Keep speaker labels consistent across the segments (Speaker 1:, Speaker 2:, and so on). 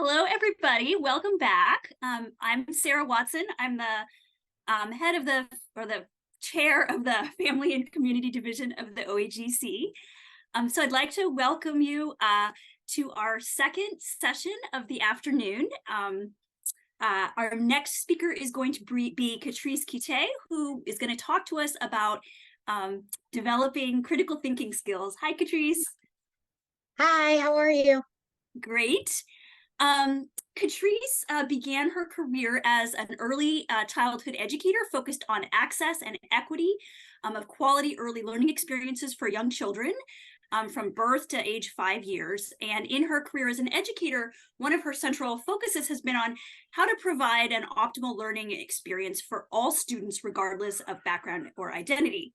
Speaker 1: Hello, everybody. Welcome back. I'm Sarah Watson. I'm the head of the chair of the Family and Community Division of the OAGC. So I'd like to welcome you to our second session of the afternoon. Our next speaker is going to be Katrice, who is going to talk to us about developing critical thinking skills. Hi, Katrice.
Speaker 2: Hi, how are you?
Speaker 1: Great. Katrice began her career as an early childhood educator focused on access and equity of quality early learning experiences for young children from birth to age 5 years. And in her career as an educator, one of her central focuses has been on how to provide an optimal learning experience for all students, regardless of background or identity.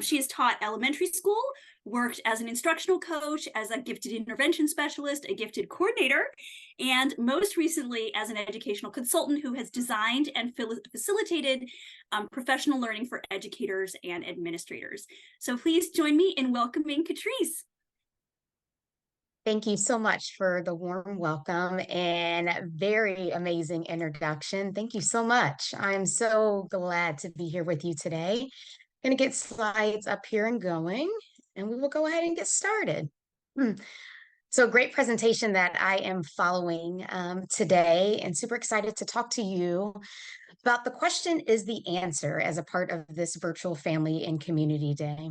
Speaker 1: She has taught elementary school, worked as an instructional coach, as a gifted intervention specialist, a gifted coordinator, and most recently as an educational consultant who has designed and facilitated professional learning for educators and administrators. So please join me in welcoming Katrice.
Speaker 2: Thank you so much for the warm welcome and very amazing introduction. Thank you so much. I'm so glad to be here with you today. Going to get slides up here and going, and we will go ahead and get started. So great presentation that I am following today, and super excited to talk to you about the question is the answer as a part of this virtual family and community day.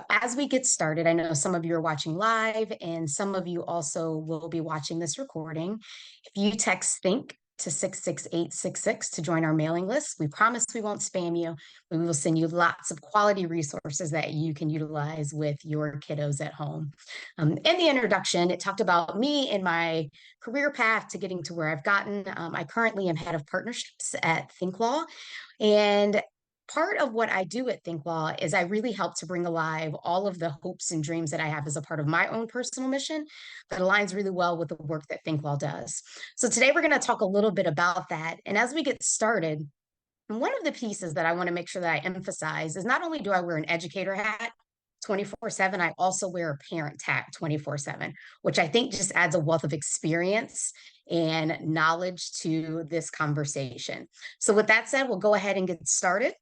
Speaker 2: As we get started, I know some of you are watching live and some of you also will be watching this recording. If you text THINK to 66866 to join our mailing list, we promise we won't spam you, but we will send you lots of quality resources that you can utilize with your kiddos at home. In the introduction, it talked about me and my career path to getting to where I've gotten. I currently am head of partnerships at ThinkLaw, and part of what I do at ThinkLaw is I really help to bring alive all of the hopes and dreams that I have as a part of my own personal mission that aligns really well with the work that ThinkLaw does. So today we're going to talk a little bit about that. And as we get started, one of the pieces that I want to make sure that I emphasize is not only do I wear an educator hat 24/7, I also wear a parent hat 24/7, which I think just adds a wealth of experience and knowledge to this conversation. So with that said, we'll go ahead and get started.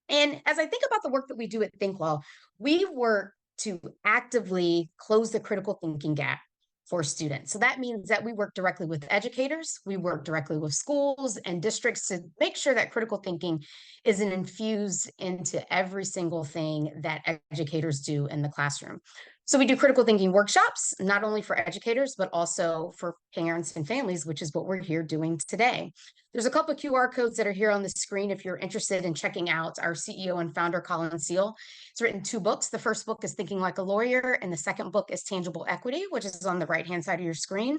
Speaker 2: And as I think about the work that we do at ThinkLaw, we work to actively close the critical thinking gap for students. So that means that we work directly with educators, we work directly with schools and districts to make sure that critical thinking isn't infused into every single thing that educators do in the classroom. So we do critical thinking workshops, not only for educators, but also for parents and families, which is what we're here doing today. There's a couple of QR codes that are here on the screen if you're interested in checking out our CEO and founder, Colin Seal. He's written 2 books. The first book is Thinking Like a Lawyer, and the second book is Tangible Equity, which is on the right-hand side of your screen.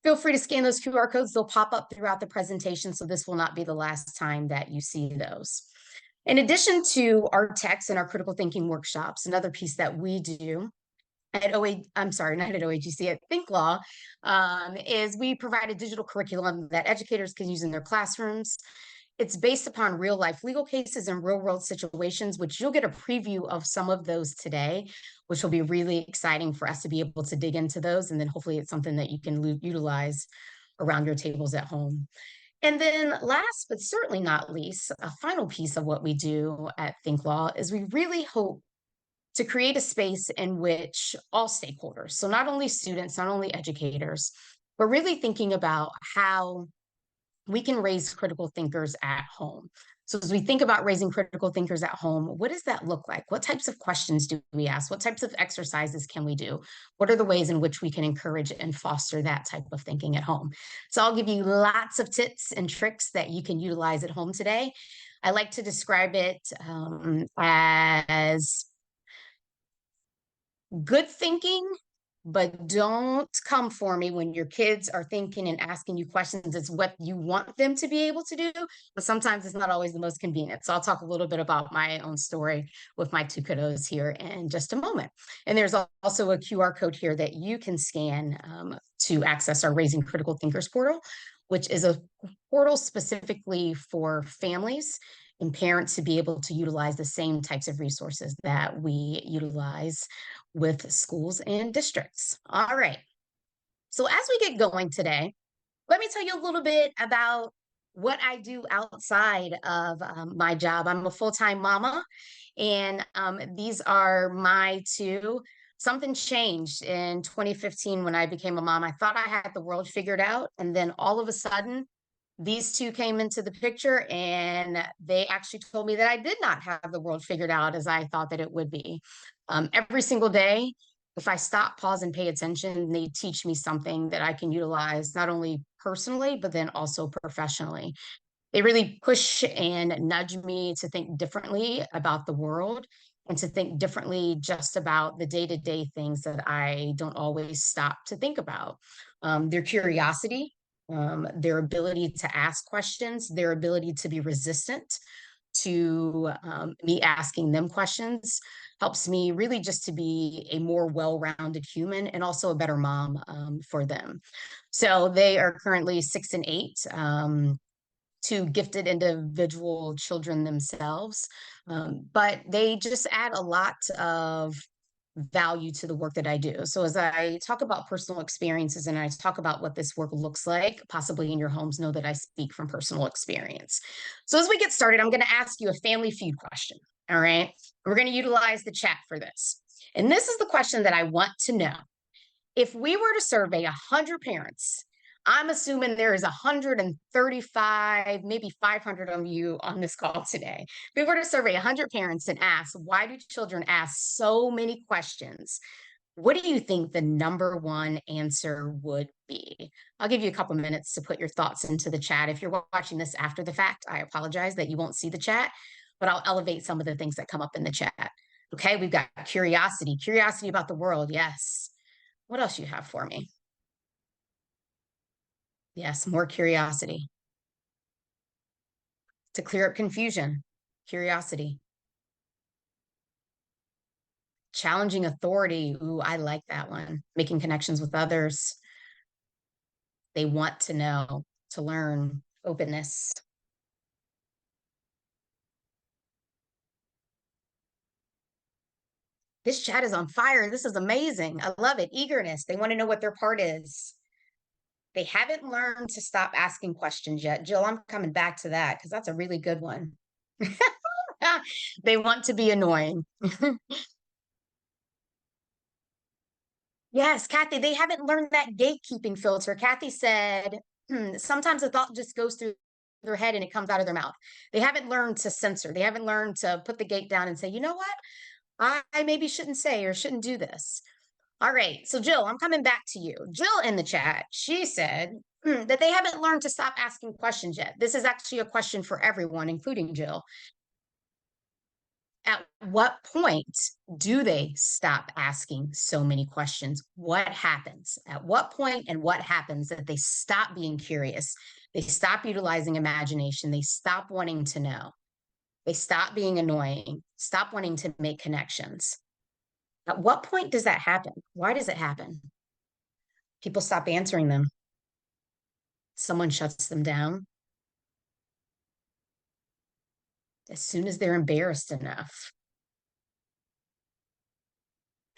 Speaker 2: Feel free to scan those QR codes. They'll pop up throughout the presentation, so this will not be the last time that you see those. In addition to our texts and our critical thinking workshops, another piece that we do at not at OAGC, at ThinkLaw, is we provide a digital curriculum that educators can use in their classrooms. It's based upon real life legal cases and real world situations, which you'll get a preview of some of those today, which will be really exciting for us to be able to dig into those. And then hopefully it's something that you can utilize around your tables at home. And then last, but certainly not least, a final piece of what we do at ThinkLaw is we really hope to create a space in which all stakeholders, so not only students, not only educators, but really thinking about how we can raise critical thinkers at home. So as we think about raising critical thinkers at home, what does that look like? What types of questions do we ask? What types of exercises can we do? What are the ways in which we can encourage and foster that type of thinking at home? So I'll give you lots of tips and tricks that you can utilize at home today. I like to describe it as good thinking, but don't come for me when your kids are thinking and asking you questions. It's what you want them to be able to do, but sometimes it's not always the most convenient. So I'll talk a little bit about my own story with my 2 kiddos here in just a moment. And there's also a QR code here that you can scan to access our Raising Critical Thinkers portal, which is a portal specifically for families and parents to be able to utilize the same types of resources that we utilize with schools and districts. All right. So as we get going today, let me tell you a little bit about what I do outside of my job. I'm a full-time mama, and these are my two. Something changed in 2015 when I became a mom. I thought I had the world figured out, and then all of a sudden, these two came into the picture, and they actually told me that I did not have the world figured out as I thought that it would be. Every single day, if I stop, pause, and pay attention, they teach me something that I can utilize not only personally, but then also professionally. They really push and nudge me to think differently about the world and to think differently just about the day to day things that I don't always stop to think about. Their curiosity, their ability to ask questions, their ability to be resistant to me asking them questions helps me really just to be a more well-rounded human and also a better mom for them. So they are currently 6 and 8, two gifted individual children themselves, but they just add a lot of value to the work that I do. So as I talk about personal experiences and I talk about what this work looks like, possibly in your homes, know that I speak from personal experience. So as we get started, I'm going to ask you a family feud question. All right. We're going to utilize the chat for this. And this is the question that I want to know. If we were to survey 100 parents, I'm assuming there is 135, maybe 500 of you on this call today. If we were to survey 100 parents and ask, why do children ask so many questions? What do you think the number one answer would be? I'll give you a couple minutes to put your thoughts into the chat. If you're watching this after the fact, I apologize that you won't see the chat, but I'll elevate some of the things that come up in the chat. Okay, we've got curiosity, curiosity about the world. Yes. What else you have for me? Yes, more curiosity. To clear up confusion, curiosity. Challenging authority. Ooh, I like that one. Making connections with others. They want to know, to learn, openness. This chat is on fire. This is amazing. I love it. Eagerness. They want to know what their part is. They haven't learned to stop asking questions yet. Jill, I'm coming back to that because that's a really good one. They want to be annoying. Yes, Kathy, they haven't learned that gatekeeping filter. Kathy said, sometimes a thought just goes through their head and it comes out of their mouth. They haven't learned to censor. They haven't learned to put the gate down and say, you know what? I maybe shouldn't say or shouldn't do this. All right. So, Jill, I'm coming back to you. Jill in the chat, she said that they haven't learned to stop asking questions yet. This is actually a question for everyone, including Jill. At what point do they stop asking so many questions? What happens? At what point and what happens that they stop being curious? They stop utilizing imagination. They stop wanting to know. They stop being annoying, stop wanting to make connections. At what point does that happen? Why does it happen? People stop answering them. Someone shuts them down. As soon as they're embarrassed enough.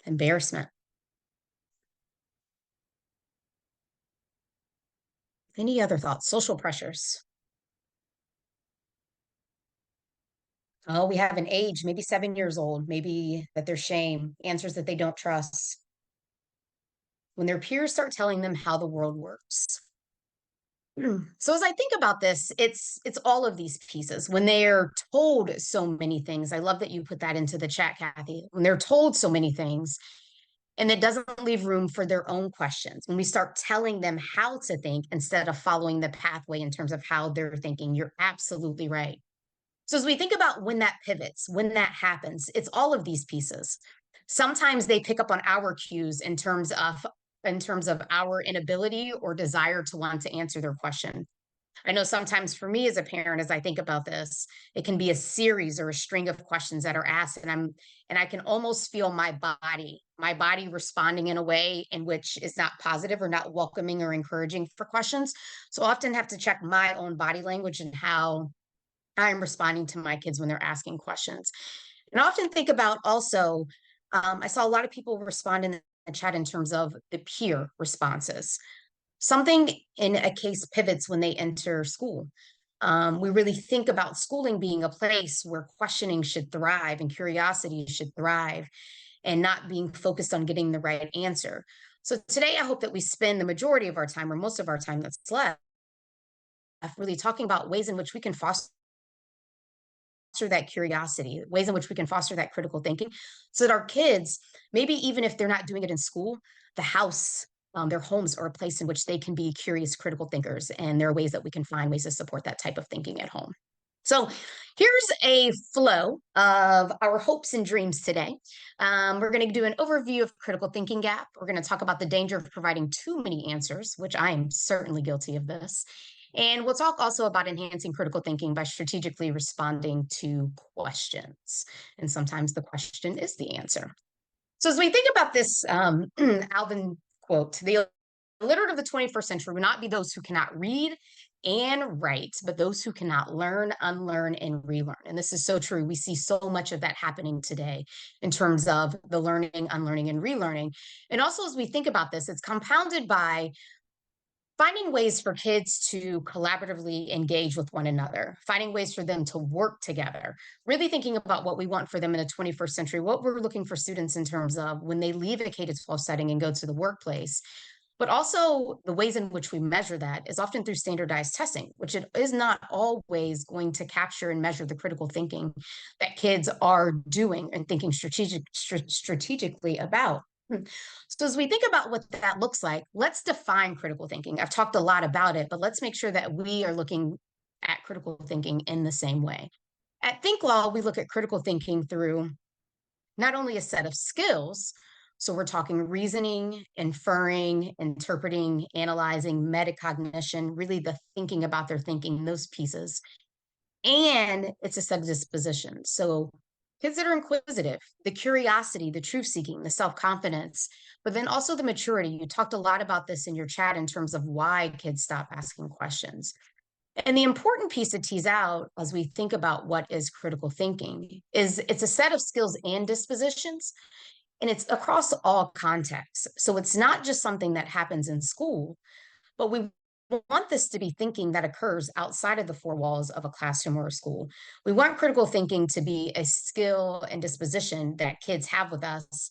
Speaker 2: Embarrassment. Any other thoughts? Social pressures. Oh, we have an age, maybe 7 years old, maybe that there's shame, answers that they don't trust. When their peers start telling them how the world works. So as I think about this, it's all of these pieces. When they are told so many things, I love that you put that into the chat, Kathy. When they're told so many things, and it doesn't leave room for their own questions. When we start telling them how to think instead of following the pathway in terms of how they're thinking, you're absolutely right. So as we think about when that pivots, when that happens, it's all of these pieces. Sometimes they pick up on our cues in terms of our inability or desire to want to answer their question. I know sometimes for me as a parent, as I think about this, it can be a series or a string of questions that are asked, and I can almost feel my body responding in a way in which is not positive or not welcoming or encouraging for questions. So I often have to check my own body language and how I'm responding to my kids when they're asking questions. And I often think about also, I saw a lot of people respond in the chat in terms of the peer responses. Something in a case pivots when they enter school. We really think about schooling being a place where questioning should thrive and curiosity should thrive and not being focused on getting the right answer. So today, I hope that we spend the majority of our time or most of our time that's left really talking about ways in which we can foster that curiosity, ways in which we can foster that critical thinking so that our kids, maybe even if they're not doing it in school, the house, their homes are a place in which they can be curious, critical thinkers. And there are ways that we can find ways to support that type of thinking at home. So here's a flow of our hopes and dreams today. We're going to do an overview of critical thinking gap. We're going to talk about the danger of providing too many answers, which I am certainly guilty of this. And we'll talk also about enhancing critical thinking by strategically responding to questions. And sometimes the question is the answer. So as we think about this Alvin quote, the illiterate of the 21st century will not be those who cannot read and write, but those who cannot learn, unlearn, and relearn. And this is so true. We see so much of that happening today in terms of the learning, unlearning, and relearning. And also, as we think about this, it's compounded by finding ways for kids to collaboratively engage with one another, finding ways for them to work together, really thinking about what we want for them in the 21st century, what we're looking for students in terms of when they leave a K-12 setting and go to the workplace. But also the ways in which we measure that is often through standardized testing, which it is not always going to capture and measure the critical thinking that kids are doing and thinking strategically about. So as we think about what that looks like, let's define critical thinking. I've talked a lot about it, but let's make sure that we are looking at critical thinking in the same way. At Think Law, we look at critical thinking through not only a set of skills, so we're talking reasoning, inferring, interpreting, analyzing, metacognition, really the thinking about their thinking, those pieces. And it's a set of dispositions. So kids that are inquisitive, the curiosity, the truth seeking, the self-confidence, but then also the maturity. You talked a lot about this in your chat in terms of why kids stop asking questions. And the important piece to tease out as we think about what is critical thinking is it's a set of skills and dispositions, and it's across all contexts. So it's not just something that happens in school, but we want this to be thinking that occurs outside of the four walls of a classroom or a school. We want critical thinking to be a skill and disposition that kids have with us,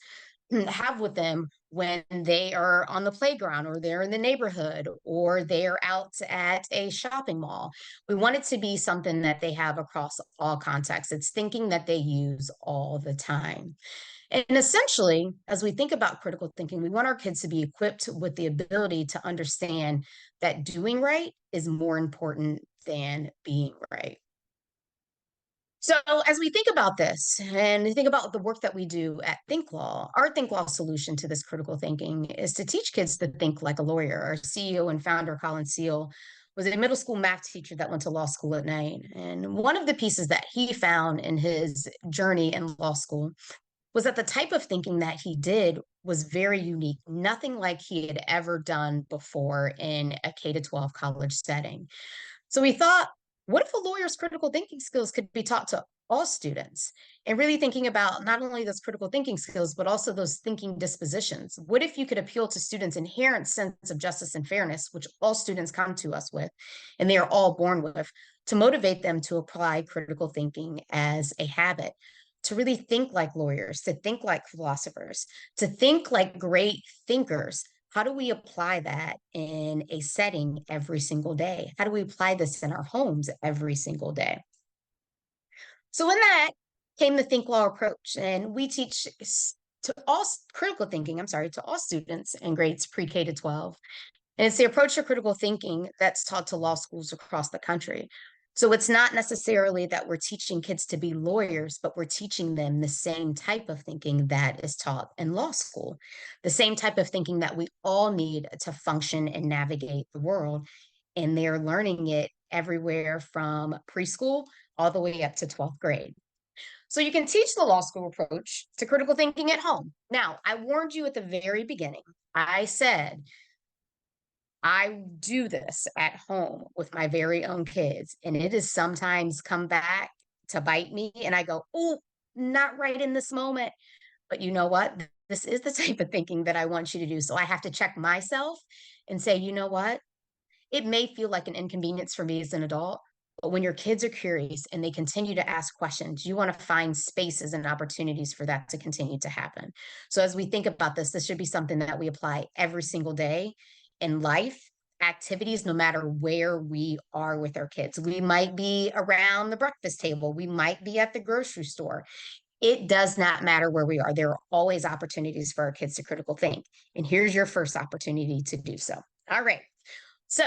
Speaker 2: have with them when they are on the playground or they're in the neighborhood or they're out at a shopping mall. We want it to be something that they have across all contexts. It's thinking that they use all the time. And essentially, as we think about critical thinking, we want our kids to be equipped with the ability to understand that doing right is more important than being right. So as we think about this and think about the work that we do at Think Law, our Think Law solution to this critical thinking is to teach kids to think like a lawyer. Our CEO and founder, Colin Seal, was a middle school math teacher that went to law school at Maine. And one of the pieces that he found in his journey in law school was that the type of thinking that he did was very unique, nothing like he had ever done before in a K-12 college setting. So we thought, what if a lawyer's critical thinking skills could be taught to all students? And really thinking about not only those critical thinking skills, but also those thinking dispositions. What if you could appeal to students' inherent sense of justice and fairness, which all students come to us with, and they are all born with, to motivate them to apply critical thinking as a habit, to really think like lawyers, to think like philosophers, to think like great thinkers. How do we apply that in a setting every single day? How do we apply this in our homes every single day? So in that came the Think Law approach, and we teach to all critical thinking, to all students in grades pre-K to 12. And it's the approach to critical thinking that's taught to law schools across the country. So it's not necessarily that we're teaching kids to be lawyers, but we're teaching them the same type of thinking that is taught in law school, the same type of thinking that we all need to function and navigate the world. And they're learning it everywhere from preschool all the way up to 12th grade. So you can teach the law school approach to critical thinking at home. Now, I warned you at the very beginning. I said, I do this at home with my very own kids, and it has sometimes come back to bite me. And I go, oh, not right in this moment. But you know what? This is the type of thinking that I want you to do. So I have to check myself and say, you know what? It may feel like an inconvenience for me as an adult, but when your kids are curious and they continue to ask questions, you want to find spaces and opportunities for that to continue to happen. So as we think about this, this should be something that we apply every single day in life, activities, no matter where we are with our kids. We might be around the breakfast table, we might be at the grocery store. It does not matter where we are. There are always opportunities for our kids to critical think. And here's your first opportunity to do so. All right. So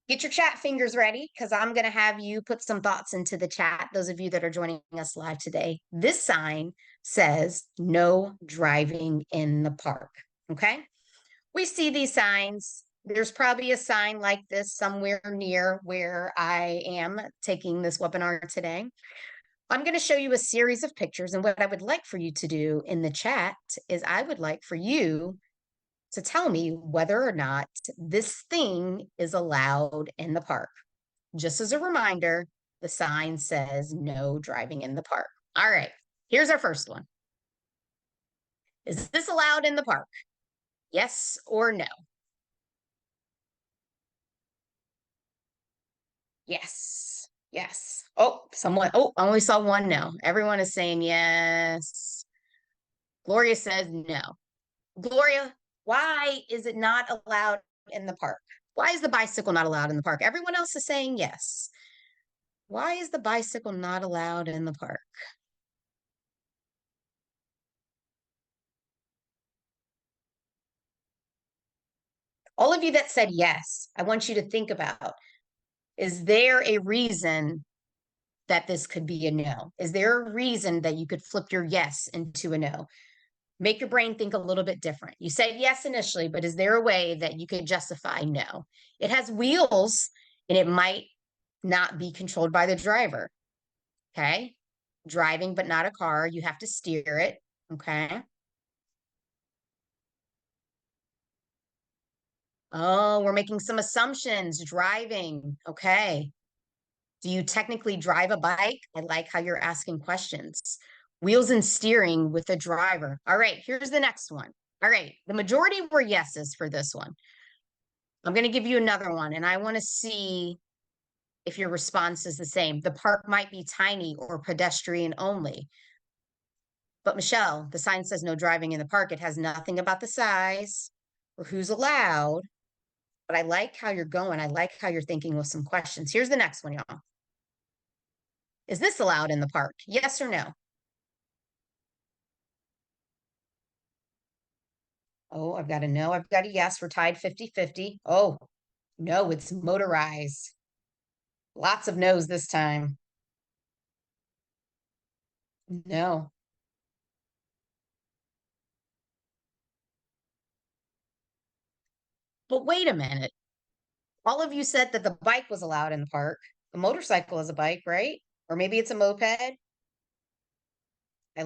Speaker 2: get your chat fingers ready because I'm going to have you put some thoughts into the chat. Those of you that are joining us live today, this sign says no driving in the park. Okay. We see these signs. There's probably a sign like this somewhere near where I am taking this webinar today. I'm going to show you a series of pictures. And what I would like for you to do in the chat is I would like for you to tell me whether or not this thing is allowed in the park. Just as a reminder, the sign says no driving in the park. All right, here's our first one. Is this allowed in the park? Yes or no? Yes, yes. Oh, someone, oh, I only saw one no. Everyone is saying yes. Gloria says no. Gloria, why is it not allowed in the park? Why is the bicycle not allowed in the park? Everyone else is saying yes. Why is the bicycle not allowed in the park? All of you that said yes, I want you to think about, is there a reason that this could be a no? Is there a reason that you could flip your yes into a no? Make your brain think a little bit different. You said yes initially, but is there a way that you could justify no? It has wheels and it might not be controlled by the driver. Okay. Driving, but not a car. You have to steer it. Okay. Oh, we're making some assumptions. Driving. Okay. Do you technically drive a bike? I like how you're asking questions. Wheels and steering with a driver. All right, here's the next one. All right, the majority were yeses for this one. I'm going to give you another one, and I want to see if your response is the same. The park might be tiny or pedestrian only. But Michelle, the sign says no driving in the park. It has nothing about the size or who's allowed. But I like how you're going. I like how you're thinking with some questions. Here's the next one, y'all. Is this allowed in the park? Yes or no? Oh, I've got a no. I've got a yes. We're tied 50-50. Oh, no, it's motorized. Lots of no's this time. No. But wait a minute. All of you said that the bike was allowed in the park. The motorcycle is a bike, right? Or maybe it's a moped. I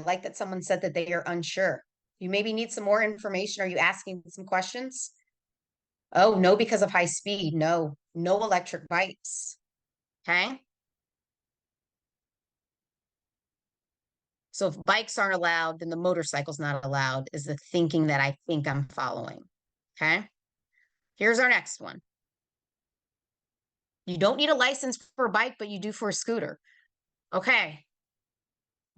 Speaker 2: like that someone said that they are unsure. You maybe need some more information. Are you asking some questions? Oh, no, because of high speed. No, no electric bikes. Okay. So if bikes aren't allowed, then the motorcycle's not allowed, is the thinking that I think I'm following. Okay. Here's our next one. You don't need a license for a bike, but you do for a scooter. Okay.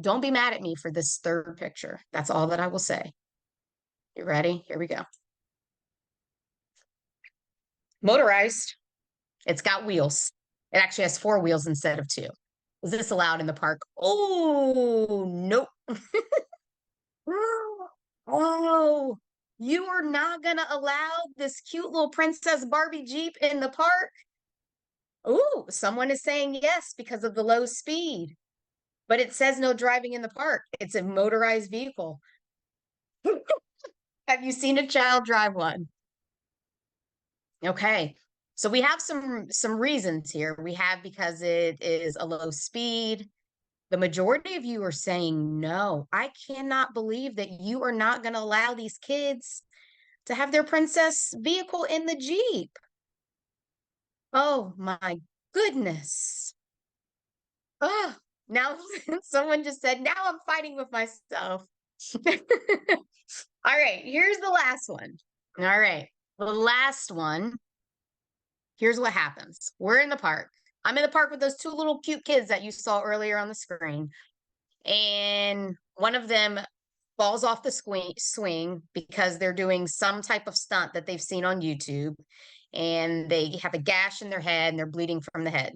Speaker 2: Don't be mad at me for this third picture. That's all that I will say. You ready? Here we go. Motorized. It's got wheels. It actually has 4 wheels instead of 2. Is this allowed in the park? Oh, nope. Oh, you are not going to allow this cute little Princess Barbie Jeep in the park? Oh, someone is saying yes because of the low speed, but it says no driving in the park. It's a motorized vehicle. Have you seen a child drive one? Okay. So we have some reasons here. We have because it is a low speed. The majority of you are saying no. I cannot believe that you are not going to allow these kids to have their princess vehicle in the Jeep. Oh my goodness. Oh, now someone just said, now I'm fighting with myself. All right, here's the last one. All right, the last one. Here's what happens. We're in the park. I'm in the park with those two little cute kids that you saw earlier on the screen. And one of them falls off the swing because they're doing some type of stunt that they've seen on YouTube. And they have a gash in their head and they're bleeding from the head.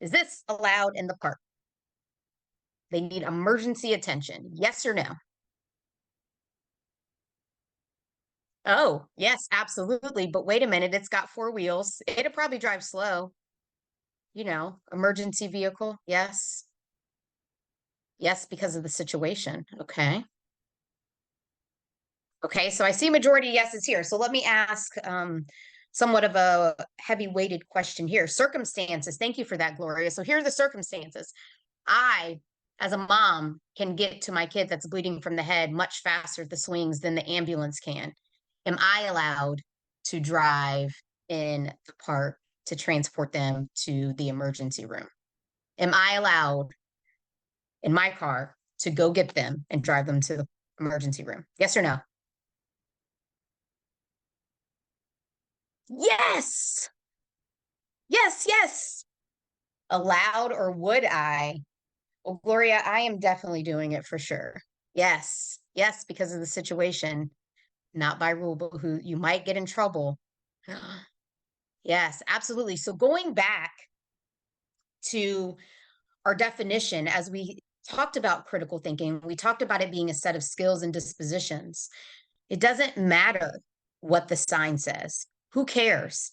Speaker 2: Is this allowed in the park? They need emergency attention. Yes or no? Oh, yes, absolutely. But wait a minute, it's got four wheels. It'll probably drive slow. Emergency vehicle. Yes. Yes, because of the situation. Okay. Okay, so I see majority yeses here. So let me ask somewhat of a heavy weighted question here. Circumstances. Thank you for that, Gloria. So here are the circumstances. I, as a mom, can get to my kid that's bleeding from the head much faster at the swings than the ambulance can. Am I allowed to drive in the park to transport them to the emergency room? Am I allowed in my car to go get them and drive them to the emergency room? Yes or no? Yes. Yes, yes. Allowed, or would I? Well, Gloria, I am definitely doing it for sure. Yes. Yes, because of the situation, not by rule, but who you might get in trouble. Yes, absolutely. So going back to our definition, as we talked about critical thinking, we talked about it being a set of skills and dispositions. It doesn't matter what the sign says. Who cares?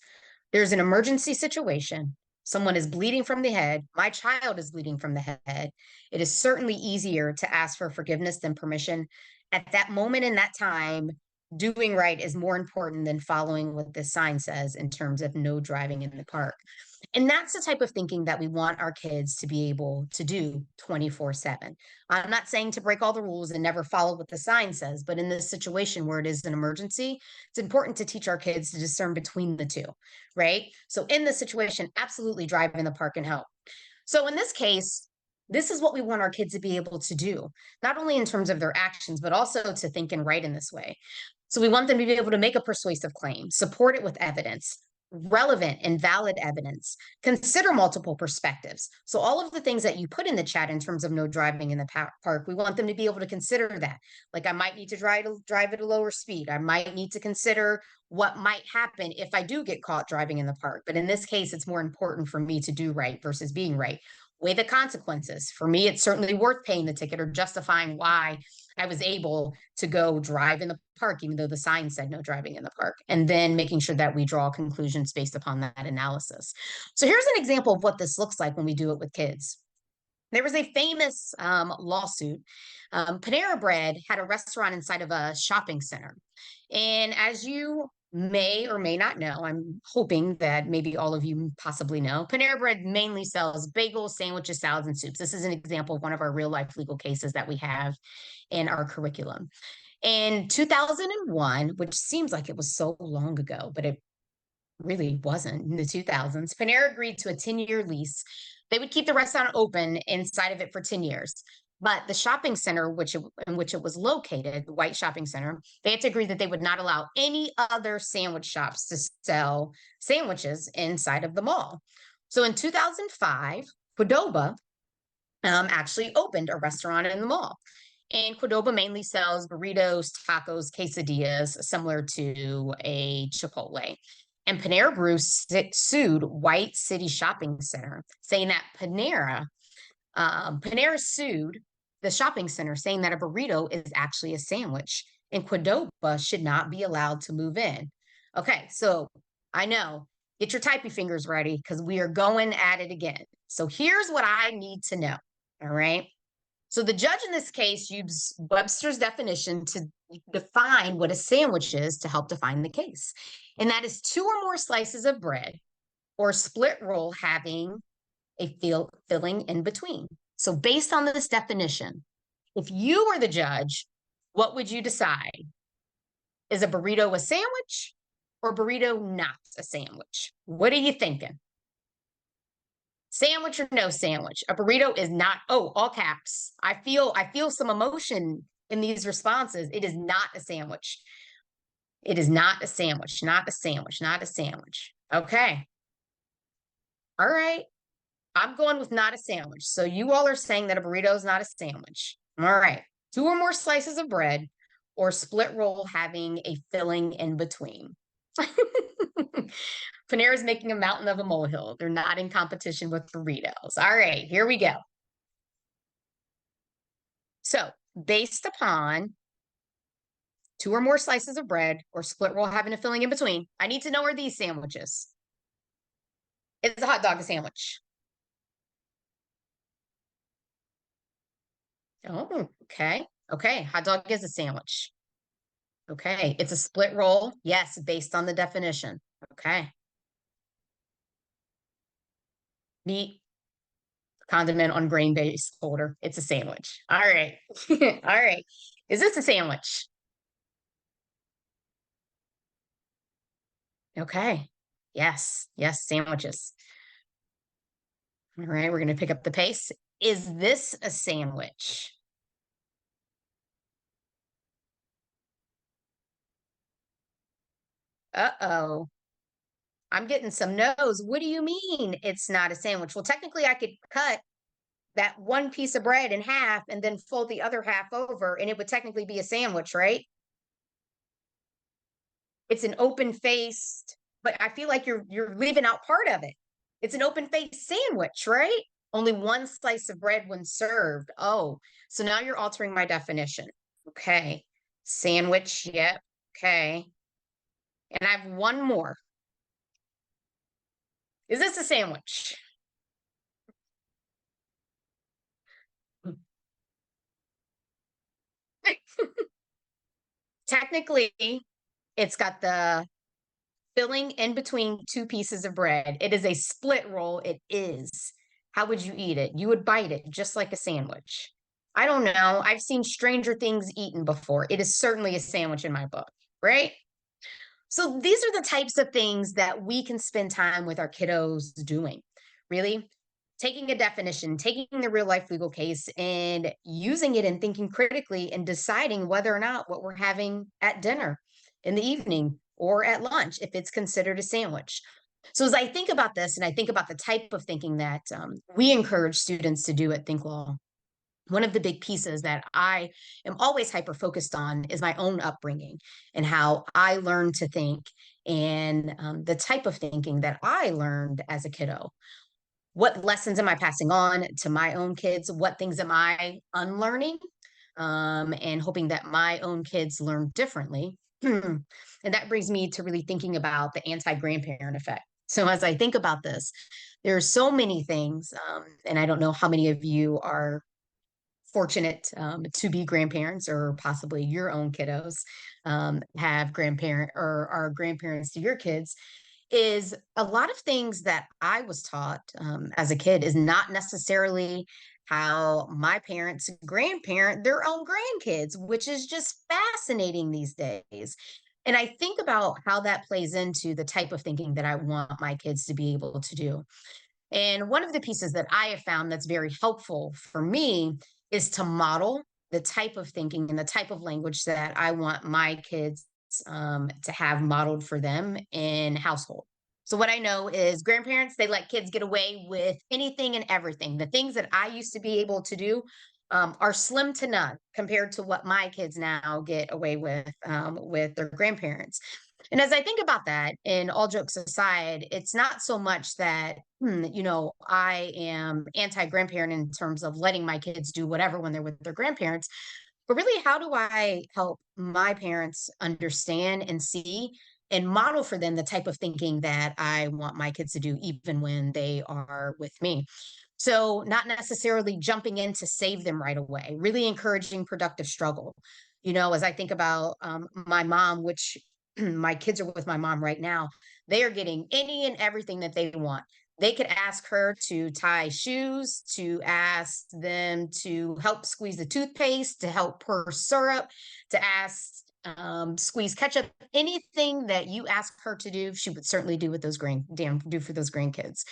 Speaker 2: There's an emergency situation. Someone is bleeding from the head. My child is bleeding from the head. It is certainly easier to ask for forgiveness than permission. At that moment in that time, doing right is more important than following what the sign says in terms of no driving in the park. And that's the type of thinking that we want our kids to be able to do 24/7. I'm not saying to break all the rules and never follow what the sign says, but in this situation where it is an emergency, it's important to teach our kids to discern between the two, right? So in this situation, absolutely drive in the park and help. So in this case, this is what we want our kids to be able to do, not only in terms of their actions, but also to think and write in this way. So we want them to be able to make a persuasive claim, support it with evidence, relevant and valid evidence, consider multiple perspectives. So all of the things that you put in the chat in terms of no driving in the park, we want them to be able to consider that. Like I might need to drive at a lower speed. I might need to consider what might happen if I do get caught driving in the park. But in this case, it's more important for me to do right versus being right. Weigh the consequences. For me, it's certainly worth paying the ticket or justifying why I was able to go drive in the park, even though the sign said no driving in the park, and then making sure that we draw conclusions based upon that analysis. So here's an example of what this looks like when we do it with kids. There was a famous lawsuit. Panera Bread had a restaurant inside of a shopping center. And as you may or may not know, I'm hoping that maybe all of you possibly know, Panera Bread mainly sells bagels, sandwiches, salads, and soups. This is an example of one of our real life legal cases that we have in our curriculum. In 2001, which seems like it was so long ago, but it really wasn't in the 2000s, Panera agreed to a 10-year lease. They would keep the restaurant open inside of it for 10 years. But the shopping center in which it was located, the White Shopping Center, they had to agree that they would not allow any other sandwich shops to sell sandwiches inside of the mall. So in 2005, Qdoba actually opened a restaurant in the mall. And Qdoba mainly sells burritos, tacos, quesadillas, similar to a Chipotle. And Panera Brew sued White City Shopping Center, saying that Panera sued the shopping center, saying that a burrito is actually a sandwich, and Qdoba should not be allowed to move in. Okay, so I know, get your typey fingers ready because we are going at it again. So here's what I need to know. All right. So the judge in this case used Webster's definition to define what a sandwich is to help define the case. And that is two or more slices of bread or split roll having a filling in between. So based on this definition, if you were the judge, what would you decide? Is a burrito a sandwich or burrito not a sandwich? What are you thinking? Sandwich or no sandwich? A burrito is not, oh, all caps. I feel some emotion in these responses. It is not a sandwich. It is not a sandwich, not a sandwich, not a sandwich. Okay. All right. I'm going with not a sandwich. So you all are saying that a burrito is not a sandwich. All right. 2 or more slices of bread or split roll having a filling in between. Panera is making a mountain of a molehill. They're not in competition with burritos. All right, here we go. So based upon 2 or more slices of bread or split roll having a filling in between, I need to know, are these sandwiches? Is a hot dog a sandwich? Oh, okay. Okay, hot dog is a sandwich. Okay, it's a split roll. Yes, based on the definition. Okay. Meat, condiment on grain-based holder. It's a sandwich. All right. All right. Is this a sandwich? Okay. Yes. Yes, sandwiches. All right, we're going to pick up the pace. Is this a sandwich? Uh-oh. I'm getting some no's. What do you mean it's not a sandwich? Well, technically, I could cut that one piece of bread in half and then fold the other half over, and it would technically be a sandwich, right? It's an open-faced, but I feel like you're leaving out part of it. It's an open-faced sandwich, right? Only one slice of bread when served. Oh, so now you're altering my definition. Okay. Sandwich, yep. Okay. And I have one more. Is this a sandwich? Technically, it's got the filling in between 2 pieces of bread. It is a split roll. It is. How would you eat it? You would bite it just like a sandwich. I don't know. I've seen stranger things eaten before. It is certainly a sandwich in my book, right? So these are the types of things that we can spend time with our kiddos doing. Really taking a definition, taking the real life legal case and using it and thinking critically and deciding whether or not what we're having at dinner in the evening or at lunch, if it's considered a sandwich. So as I think about this and I think about the type of thinking that we encourage students to do at Think Law, one of the big pieces that I am always hyper focused on is my own upbringing and how I learned to think and the type of thinking that I learned as a kiddo. What lessons am I passing on to my own kids? What things am I unlearning? And hoping that my own kids learn differently. And that brings me to really thinking about the anti grandparent effect. So, as I think about this, there are so many things, and I don't know how many of you are fortunate to be grandparents or possibly your own kiddos have grandparent or are grandparents to your kids, is a lot of things that I was taught as a kid is not necessarily how my parents grandparent their own grandkids, which is just fascinating these days. And I think about how that plays into the type of thinking that I want my kids to be able to do. And one of the pieces that I have found that's very helpful for me is to model the type of thinking and the type of language that I want my kids to have modeled for them in household. So what I know is grandparents, they let kids get away with anything and everything. The things that I used to be able to do are slim to none compared to what my kids now get away with their grandparents. And as I think about that, and all jokes aside, it's not so much that, I am anti grandparent in terms of letting my kids do whatever when they're with their grandparents, but really, how do I help my parents understand and see and model for them the type of thinking that I want my kids to do, even when they are with me? So, not necessarily jumping in to save them right away, really encouraging productive struggle. As I think about my mom, which my kids are with my mom right now, they are getting any and everything that they want. They could ask her to tie shoes, to ask them to help squeeze the toothpaste, to help pour syrup, to ask squeeze ketchup, anything that you ask her to do, she would certainly do with those do for those grandkids.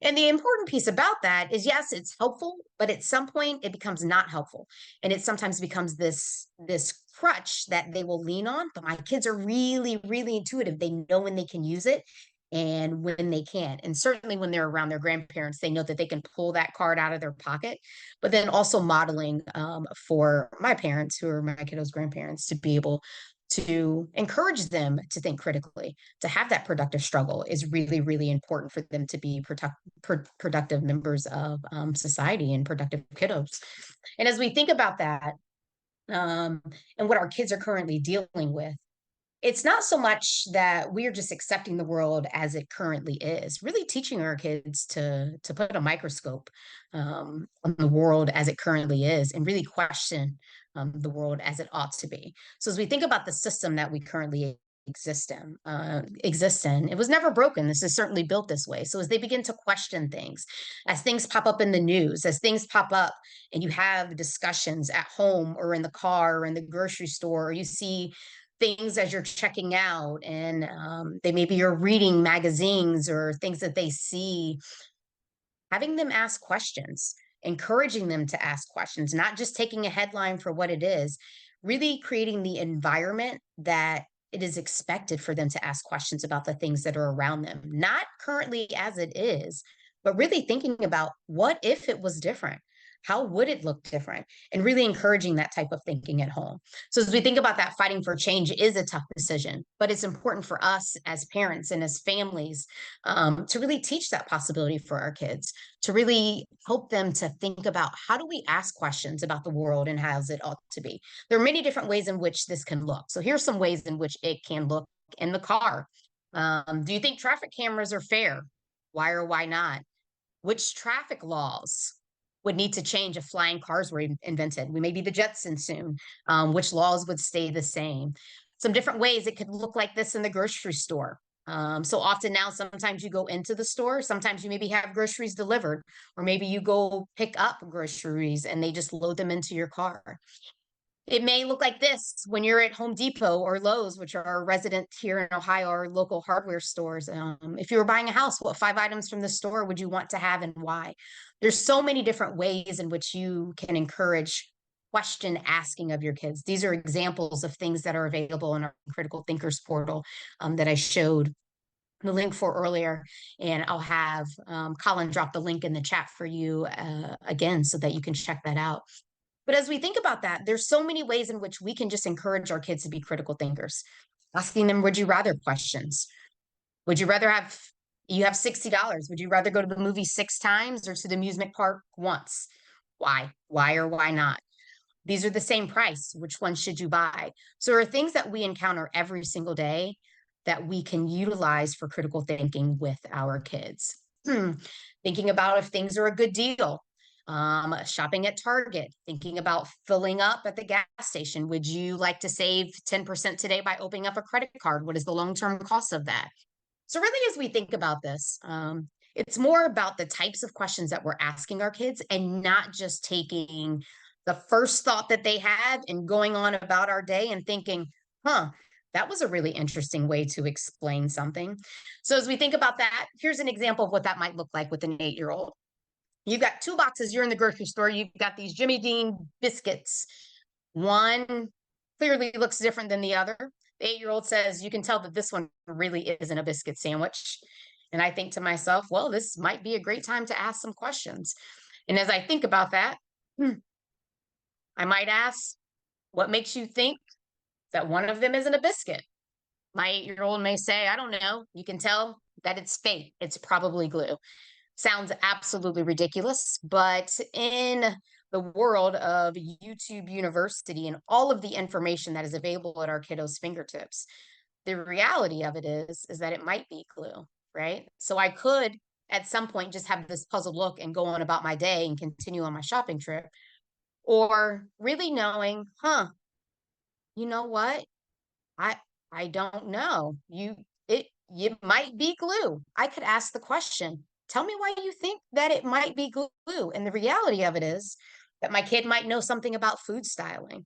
Speaker 2: And the important piece about that is, yes, it's helpful, but at some point it becomes not helpful. And it sometimes becomes this crutch that they will lean on. But my kids are really, really intuitive. They know when they can use it and when they can't. And certainly when they're around their grandparents, they know that they can pull that card out of their pocket. But then also modeling for my parents, who are my kiddos' grandparents, to be able to encourage them to think critically, to have that productive struggle is really, really important for them to be productive members of society and productive kiddos. And as we think about that, and what our kids are currently dealing with, it's not so much that we are just accepting the world as it currently is, really teaching our kids to put a microscope on the world as it currently is and really question the world as it ought to be. So as we think about the system that we currently exist in, it was never broken. This is certainly built this way. So as they begin to question things, as things pop up in the news, as things pop up and you have discussions at home or in the car or in the grocery store, or you see things as you're checking out, and they maybe are reading magazines or things that they see, having them ask questions, encouraging them to ask questions, not just taking a headline for what it is, really creating the environment that it is expected for them to ask questions about the things that are around them, not currently as it is, but really thinking about what if it was different? How would it look different? And really encouraging that type of thinking at home. So, as we think about that, fighting for change is a tough decision, but it's important for us as parents and as families to really teach that possibility for our kids, to really help them to think about, how do we ask questions about the world and how it ought to be. There are many different ways in which this can look. So here's some ways in which it can look in the car. Do you think traffic cameras are fair? Why or why not? Which traffic laws would need to change if flying cars were invented? We may be the Jetsons soon. Which laws would stay the same? Some different ways it could look like this in the grocery store. So often now, sometimes you go into the store, sometimes you maybe have groceries delivered, or maybe you go pick up groceries and they just load them into your car. It may look like this when you're at Home Depot or Lowe's, which are our resident here in Ohio, our local hardware stores. If you were buying a house, what 5 items from the store would you want to have and why? There's so many different ways in which you can encourage question asking of your kids. These are examples of things that are available in our Critical Thinkers portal that I showed the link for earlier. And I'll have Colin drop the link in the chat for you again, so that you can check that out. But as we think about that, there's so many ways in which we can just encourage our kids to be critical thinkers. Asking them, would you rather questions? Would you rather you have $60. Would you rather go to the movie 6 times or to the amusement park once? Why? Why or why not? These are the same price. Which one should you buy? So there are things that we encounter every single day that we can utilize for critical thinking with our kids. Thinking about if things are a good deal. Shopping at Target, thinking about filling up at the gas station. Would you like to save 10% today by opening up a credit card? What is the long-term cost of that? So really, as we think about this, it's more about the types of questions that we're asking our kids, and not just taking the first thought that they have and going on about our day and thinking, that was a really interesting way to explain something. So as we think about that, here's an example of what that might look like with an 8-year-old. You've got 2 boxes. You're in the grocery store. You've got these Jimmy Dean biscuits. One clearly looks different than the other. The 8-year-old says, you can tell that this one really isn't a biscuit sandwich. And I think to myself, well, this might be a great time to ask some questions. And as I think about that, I might ask, what makes you think that one of them isn't a biscuit? My 8-year-old may say, I don't know. You can tell that it's fake. It's probably glue. Sounds absolutely ridiculous, but in the world of YouTube University and all of the information that is available at our kiddos' fingertips, the reality of it is that it might be glue, right? So I could at some point just have this puzzled look and go on about my day and continue on my shopping trip, or really knowing, you know what? I don't know. It might be glue. I could ask the question, tell me why you think that it might be glue. And the reality of it is that my kid might know something about food styling.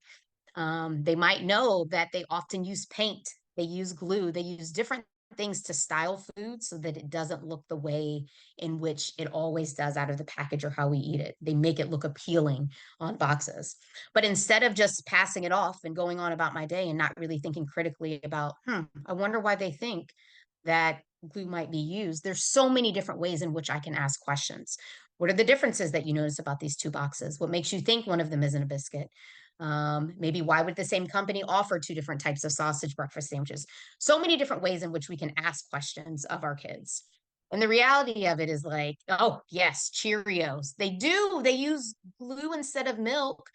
Speaker 2: They might know that they often use paint, they use glue, they use different things to style food so that it doesn't look the way in which it always does out of the package or how we eat it. They make it look appealing on boxes. But instead of just passing it off and going on about my day and not really thinking critically about, I wonder why they think that glue might be used. There's so many different ways in which I can ask questions. What are the differences that you notice about these two boxes? What makes you think one of them isn't a biscuit? Maybe why would the same company offer two different types of sausage breakfast sandwiches? So many different ways in which we can ask questions of our kids. And the reality of it is like, oh, yes, Cheerios. They use glue instead of milk,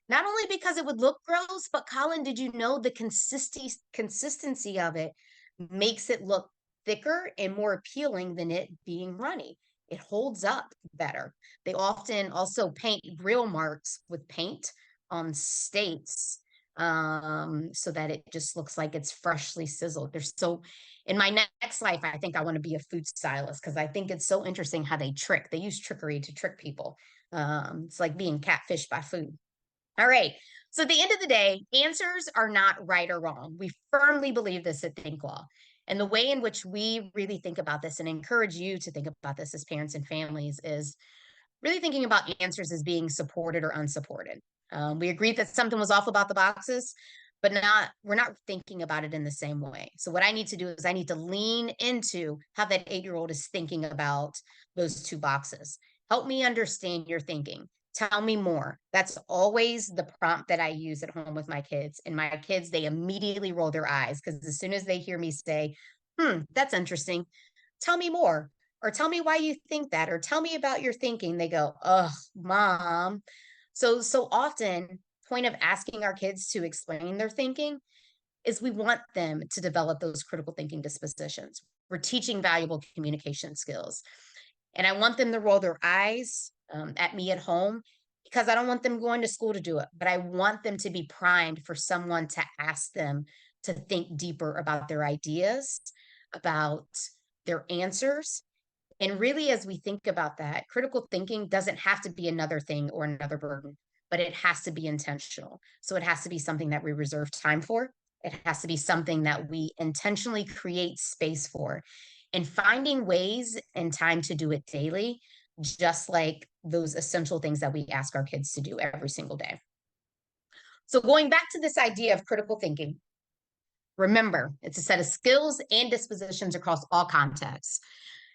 Speaker 2: not only because it would look gross, but Colin, did you know the consistency of it makes it look thicker and more appealing than it being runny? It holds up better. They often also paint grill marks with paint on steaks so that it just looks like it's freshly sizzled. There's so in my next life, I think I want to be a food stylist because I think it's so interesting how they use trickery to trick people. It's like being catfished by food. All right. So at the end of the day, answers are not right or wrong. We firmly believe this at Think Law. And the way in which we really think about this and encourage you to think about this as parents and families is really thinking about answers as being supported or unsupported. We agreed that something was off about the boxes, but we're not thinking about it in the same way. So what I need to do is I need to lean into how that 8-year-old is thinking about those two boxes. Help me understand your thinking. Tell me more. That's always the prompt that I use at home with my kids. And my kids, they immediately roll their eyes because as soon as they hear me say, that's interesting. Tell me more, or tell me why you think that, or tell me about your thinking. They go, oh, mom. So often, point of asking our kids to explain their thinking is we want them to develop those critical thinking dispositions. We're teaching valuable communication skills. And I want them to roll their eyes at me at home because I don't want them going to school to do it, but I want them to be primed for someone to ask them to think deeper about their ideas, about their answers. And really, as we think about that, critical thinking doesn't have to be another thing or another burden, but it has to be intentional. So it has to be something that we reserve time for. It has to be something that we intentionally create space for. And finding ways and time to do it daily, just like those essential things that we ask our kids to do every single day. So going back to this idea of critical thinking, remember, it's a set of skills and dispositions across all contexts.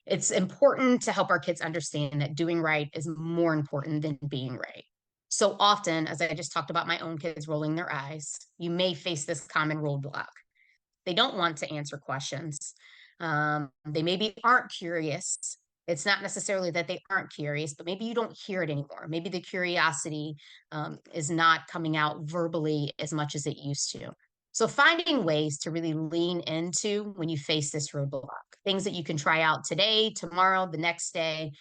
Speaker 2: It's important to help our kids understand that doing right is more important than being right. So often, as I just talked about my own kids rolling their eyes, you may face this common roadblock. They don't want to answer questions. They maybe aren't curious. It's not necessarily that they aren't curious, but maybe you don't hear it anymore. Maybe the curiosity is not coming out verbally as much as it used to. So finding ways to really lean into when you face this roadblock, things that you can try out today, tomorrow, the next day,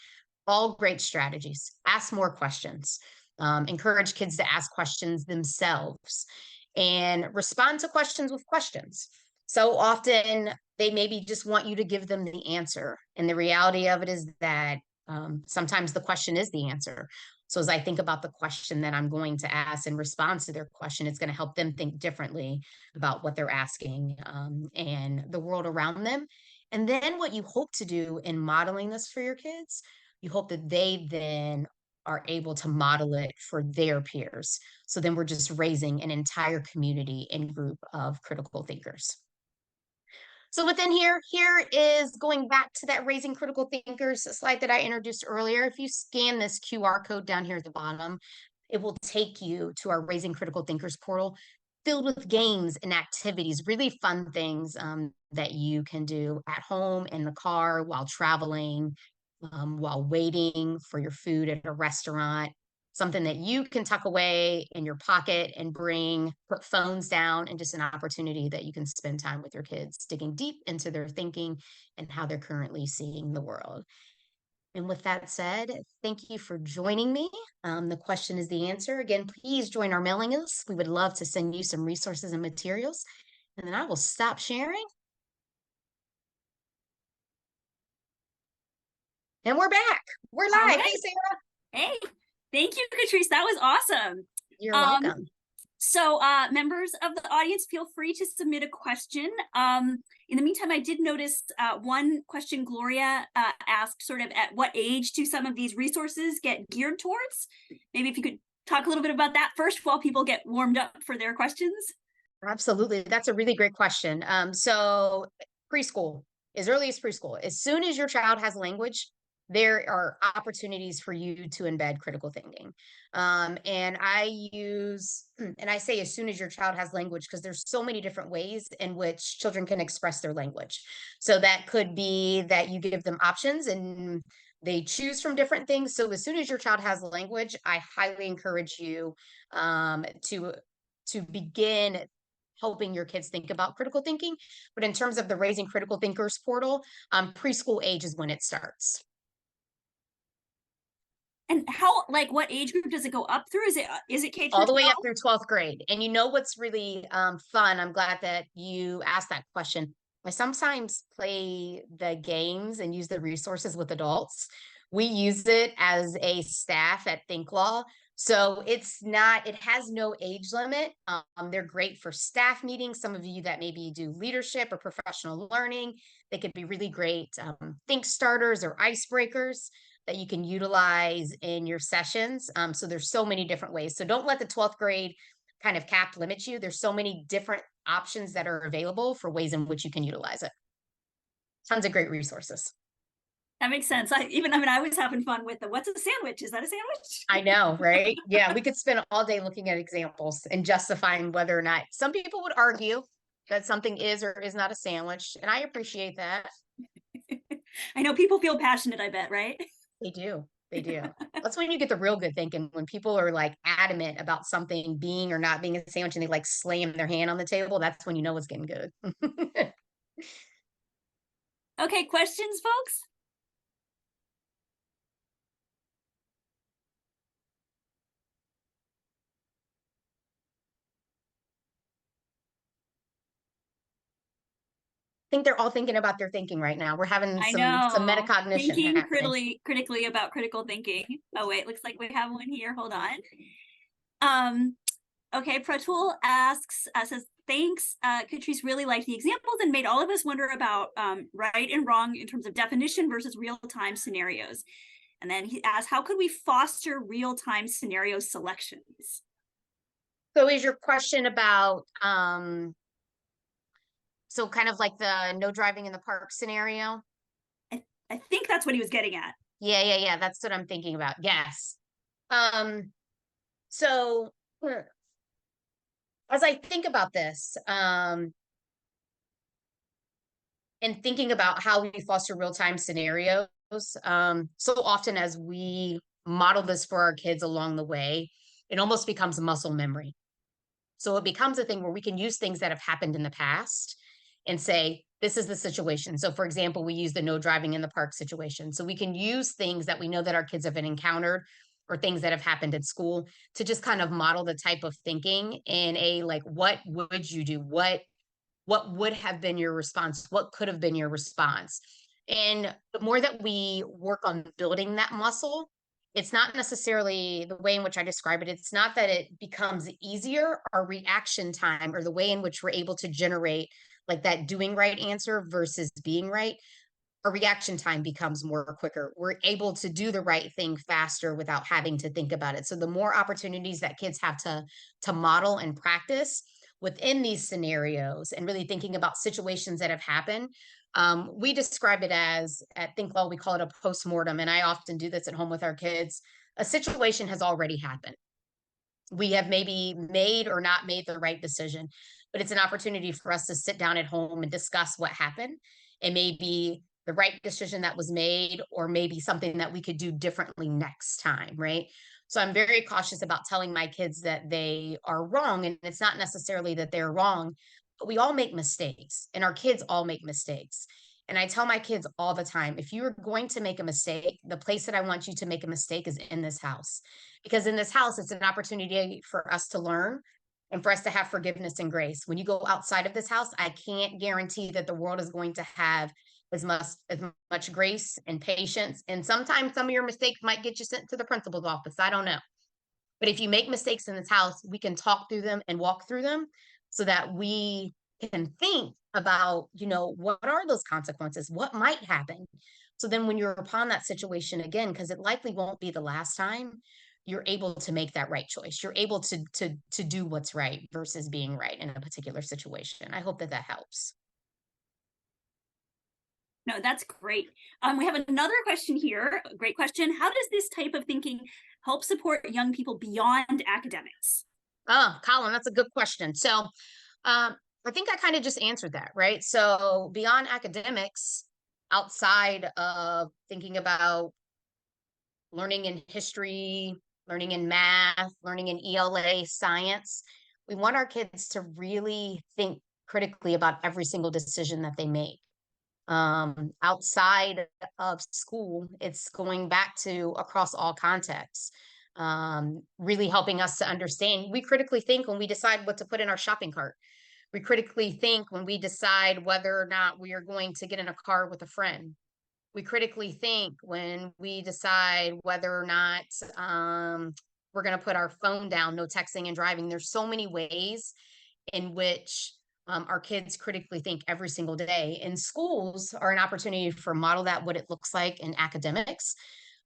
Speaker 2: all great strategies. Ask more questions. Encourage kids to ask questions themselves and respond to questions with questions. So often they maybe just want you to give them the answer. And the reality of it is that sometimes the question is the answer. So as I think about the question that I'm going to ask in response to their question, it's going to help them think differently about what they're asking and the world around them. And then what you hope to do in modeling this for your kids, you hope that they then are able to model it for their peers. So then we're just raising an entire community and group of critical thinkers. So within here is going back to that raising critical thinkers slide that I introduced earlier. If you scan this QR code down here at the bottom, it will take you to our Raising Critical Thinkers portal filled with games and activities, really fun things that you can do at home, in the car, while traveling, while waiting for your food at a restaurant, something that you can tuck away in your pocket and put phones down, and just an opportunity that you can spend time with your kids, digging deep into their thinking and how they're currently seeing the world. And with that said, thank you for joining me. The question is the answer. Again, please join our mailing list. We would love to send you some resources and materials. And then I will stop sharing. And we're back. We're live.
Speaker 1: Right.
Speaker 2: Hey, Sarah.
Speaker 1: Hey, thank you, Katrice. That was awesome.
Speaker 2: You're welcome.
Speaker 1: So members of the audience, feel free to submit a question. In the meantime, I did notice one question Gloria asked, sort of at what age do some of these resources get geared towards? Maybe if you could talk a little bit about that first while people get warmed up for their questions.
Speaker 2: Absolutely. That's a really great question. So preschool, as early as preschool, as soon as your child has language, there are opportunities for you to embed critical thinking. And I use, and I say as soon as your child has language, because there's so many different ways in which children can express their language. So that could be that you give them options and they choose from different things. So as soon as your child has language, I highly encourage you to begin helping your kids think about critical thinking. But in terms of the Raising Critical Thinkers portal, preschool age is when it starts.
Speaker 1: And how, like, what age group does it go up through? Is it K through
Speaker 2: All the way
Speaker 1: 12?
Speaker 2: up through 12th grade. And you know what's really fun? I'm glad that you asked that question. I sometimes play the games and use the resources with adults. We use it as a staff at Think Law. So it's not, it has no age limit. They're great for staff meetings. Some of you that maybe do leadership or professional learning, they could be really great think starters or icebreakers that you can utilize in your sessions. So there's so many different ways. So don't let the 12th grade kind of cap limit you. There's so many different options that are available for ways in which you can utilize it. Tons of great resources.
Speaker 1: That makes sense. I was having fun with the what's a sandwich? Is that a sandwich?
Speaker 2: I know, right? Yeah, we could spend all day looking at examples and justifying whether or not some people would argue that something is or is not a sandwich. And I appreciate that.
Speaker 1: I know people feel passionate, I bet, right?
Speaker 2: They do. They do. That's when you get the real good thinking, when people are like adamant about something being or not being a sandwich and they like slam their hand on the table. That's when you know it's getting good.
Speaker 1: Okay, questions, folks?
Speaker 2: I think they're all thinking about their thinking right now. We're having
Speaker 1: I
Speaker 2: some
Speaker 1: know.
Speaker 2: metacognition
Speaker 1: Thinking
Speaker 2: happening.
Speaker 1: critically about critical thinking. Oh wait, looks like we have one here. Hold on. Okay, Pratul asks, says, thanks, Katrice really liked the examples and made all of us wonder about right and wrong in terms of definition versus real-time scenarios. And then he asked, how could we foster real-time scenario selections?
Speaker 2: So is your question about so kind of like the no driving in the park scenario?
Speaker 1: I think that's what he was getting at.
Speaker 2: Yeah. That's what I'm thinking about. Yes. So as I think about this, and thinking about how we foster real-time scenarios, so often as we model this for our kids along the way, it almost becomes muscle memory. So it becomes a thing where we can use things that have happened in the past and say, this is the situation. So for example, we use the no driving in the park situation. So we can use things that we know that our kids have been encountered or things that have happened at school to just kind of model the type of thinking in a like, what would you do? What would have been your response? What could have been your response? And the more that we work on building that muscle, it's not necessarily the way in which I describe it. It's not that it becomes easier. Our reaction time or the way in which we're able to generate like that doing right answer versus being right, our reaction time becomes more quicker. We're able to do the right thing faster without having to think about it. So the more opportunities that kids have to model and practice within these scenarios and really thinking about situations that have happened. We describe it as at Think Well, we call it a postmortem. And I often do this at home with our kids. A situation has already happened. We have maybe made or not made the right decision, but it's an opportunity for us to sit down at home and discuss what happened and maybe the right decision that was made or maybe something that we could do differently next time, right? So I'm very cautious about telling my kids that they are wrong, and it's not necessarily that they're wrong, but we all make mistakes and our kids all make mistakes. And I tell my kids all the time, if you are going to make a mistake, the place that I want you to make a mistake is in this house, because in this house, it's an opportunity for us to learn and for us to have forgiveness and grace. When you go outside of this house, I can't guarantee that the world is going to have as much grace and patience. And sometimes some of your mistakes might get you sent to the principal's office. I don't know. But if you make mistakes in this house, we can talk through them and walk through them so that we can think about, what are those consequences? What might happen? So then when you're upon that situation again, because it likely won't be the last time, you're able to make that right choice. You're able to do what's right versus being right in a particular situation. I hope that that helps.
Speaker 1: No, that's great. We have another question here. A great question. How does this type of thinking help support young people beyond academics?
Speaker 2: Oh, Colin, that's a good question. So, I think I kind of just answered that, right? So, beyond academics, outside of thinking about learning in history, learning in math, learning in ELA, science, we want our kids to really think critically about every single decision that they make. Outside of school, it's going back to across all contexts, really helping us to understand. We critically think when we decide what to put in our shopping cart. We critically think when we decide whether or not we are going to get in a car with a friend. We critically think when we decide whether or not we're going to put our phone down, no texting and driving. There's so many ways in which our kids critically think every single day. And schools are an opportunity for model that what it looks like in academics,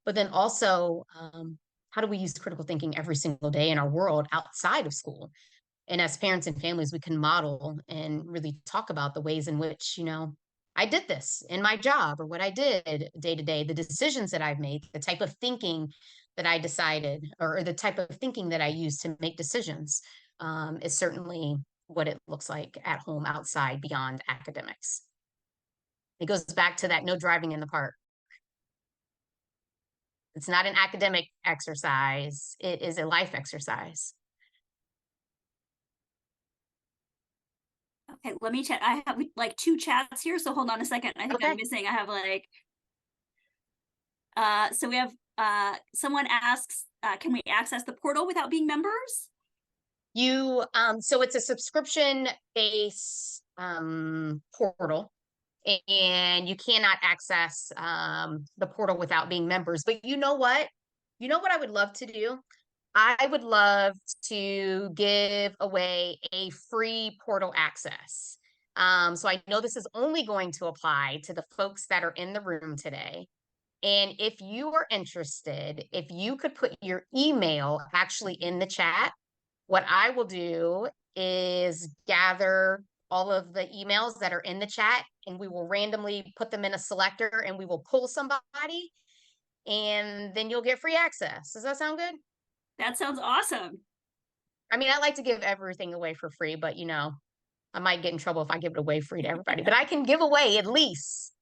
Speaker 2: but then also how do we use critical thinking every single day in our world outside of school? And as parents and families, we can model and really talk about the ways in which, I did this in my job or what I did day to day, the decisions that I've made, the type of thinking that I decided, or the type of thinking that I use to make decisions is certainly what it looks like at home, outside, beyond academics. It goes back to that no driving in the park. It's not an academic exercise, it is a life exercise.
Speaker 1: Okay, let me check. I have like two chats here, so hold on a second. I think I'm missing. I have so we have someone asks, can we access the portal without being members?
Speaker 2: So it's a subscription based portal, and you cannot access the portal without being members. But you know what? I would love to do? I would love to give away a free portal access. So I know this is only going to apply to the folks that are in the room today. And if you are interested, if you could put your email actually in the chat, what I will do is gather all of the emails that are in the chat, and we will randomly put them in a selector, and we will pull somebody, and then you'll get free access. Does that sound good?
Speaker 1: That sounds awesome.
Speaker 2: I mean, I like to give everything away for free, but I might get in trouble if I give it away free to everybody. But I can give away at least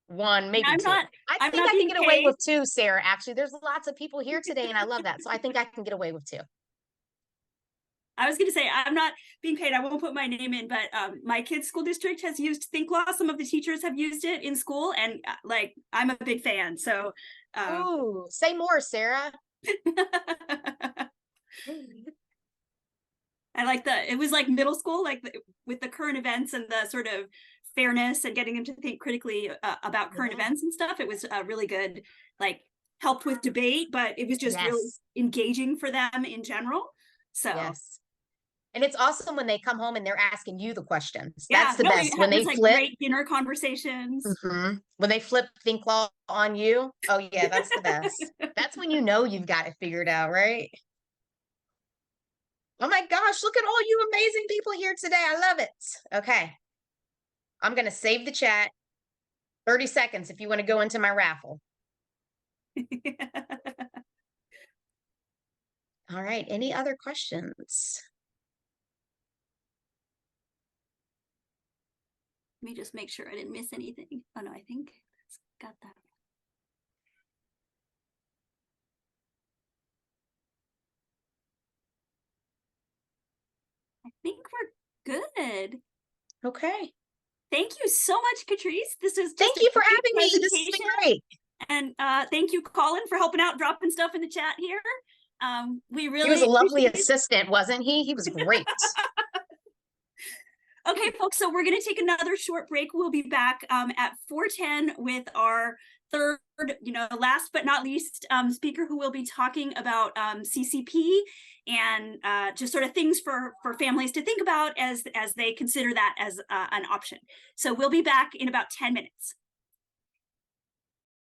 Speaker 2: one, maybe two. I think I can get away with two, Sarah. Actually, there's lots of people here today, and I love that. So I think I can get away with two.
Speaker 1: I was going to say, I'm not being paid. I won't put my name in, but my kids' school district has used ThinkLaw. Some of the teachers have used it in school, and I'm a big fan. So,
Speaker 2: ooh, say more, Sarah.
Speaker 1: I like it was like middle school, with the current events and the sort of fairness and getting them to think critically about current events and stuff. It was really good, helped with debate, but it was just really engaging for them in general. So
Speaker 2: yes. And it's awesome when they come home and they're asking you the questions. Yeah, that's the best. When they flip
Speaker 1: great dinner conversations.
Speaker 2: When they flip ThinkLaw on you, oh yeah, that's the best. That's when you've got it figured out, right? Oh my gosh, look at all you amazing people here today. I love it. Okay. I'm going to save the chat. 30 seconds if you want to go into my raffle. All right. Any other questions?
Speaker 1: Let me just make sure I didn't miss anything. Oh no, I think it's got that. I think we're good.
Speaker 2: Okay.
Speaker 1: Thank you so much, Katrice. This is
Speaker 2: thank you for having me. This is great.
Speaker 1: And thank you, Colin, for helping out, dropping stuff in the chat here. He
Speaker 2: was a lovely assistant, wasn't he? He was great.
Speaker 1: Okay, folks, so we're going to take another short break. We'll be back at 4:10 with our third, last but not least, speaker who will be talking about CCP and just sort of things for families to think about as they consider that as an option. So we'll be back in about 10 minutes.